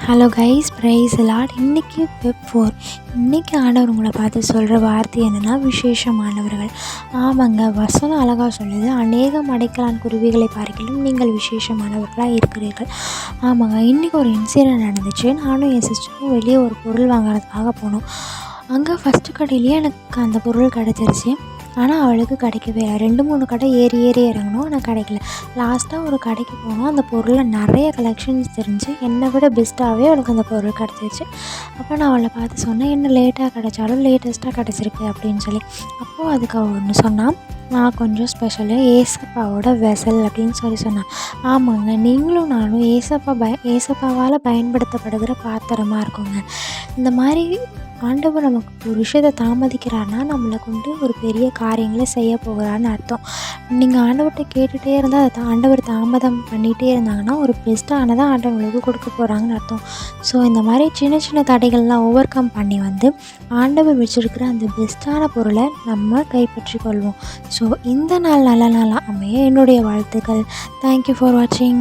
Hello guys, praise lord. இன்றைக்கி வெப் 4. இன்றைக்கி ஆண்டவர் உங்களை பார்த்து சொல்கிற வார்த்தை என்னென்னா, விசேஷமானவர்கள். ஆமாங்க, வசனம் அழகாக சொல்லுது, அநேகம் அடைக்கலான் குருவிகளை பார்க்கிலும் நீங்கள் விசேஷமானவர்களாக இருக்கிறீர்கள். ஆமாங்க, இன்றைக்கி ஒரு இன்சிடென்ட் நடந்துச்சு. நானும் என் சிஸ்டரும் வெளியே ஒரு பொருள் வாங்குறதுக்காக போனோம். அங்கே ஃபஸ்ட்டு கடையிலேயே எனக்கு அந்த பொருள் கிடச்சிருச்சு. ஆனால் அவளுக்கு கிடைக்கவே இல்லை. 2-3 கடை ஏறி இறங்கணும், ஆனால் கிடைக்கல. லாஸ்ட்டாக ஒரு கடைக்கு போனோம். அந்த பொருளில் நிறைய கலெக்ஷன்ஸ் தெரிஞ்சு என்னை விட பெஸ்ட்டாகவே அவளுக்கு அந்த பொருள் கிடச்சிருச்சு. அப்போ நான் அவளை பார்த்து சொன்னேன், என்ன லேட்டாக கிடைச்சாலும் லேட்டஸ்ட்டாக கிடச்சிருக்கு அப்படின்னு சொல்லி. அப்போது அதுக்கு அவள் ஒன்று சொன்னான், நான் கொஞ்சம் ஸ்பெஷலு, ஏசப்பாவோட வெசல் அப்படின்னு சொன்னான். ஆமாங்க, நீங்களும் நானும் ஏசப்பாவால் பயன்படுத்தப்படுகிற பாத்திரமாக இருக்குங்க. இந்த மாதிரி ஆண்டவர் நமக்கு ஒரு விஷயத்தை தாமதிக்கிறான்னா நம்மளை கொண்டு ஒரு பெரிய காரியங்களை செய்ய போகிறான்னு அர்த்தம். நீங்கள் ஆண்டவர்கிட்ட கேட்டுகிட்டே இருந்தால் அதை ஆண்டவர் தாமதம் பண்ணிகிட்டே இருந்தாங்கன்னா ஒரு பெஸ்ட்டானதை ஆண்டவங்களுக்கு கொடுக்க போகிறாங்கன்னு அர்த்தம். ஸோ இந்த மாதிரி சின்ன சின்ன தடைகள்லாம் ஓவர் கம் பண்ணி ஆண்டவர் வச்சுருக்கிற அந்த பெஸ்ட்டான பொருளை நம்ம கைப்பற்றி கொள்வோம். ஸோ இந்த நாள் நல்ல நாளாக அமைய என்னுடைய வாழ்த்துக்கள். தேங்க்யூ ஃபார் வாட்சிங்.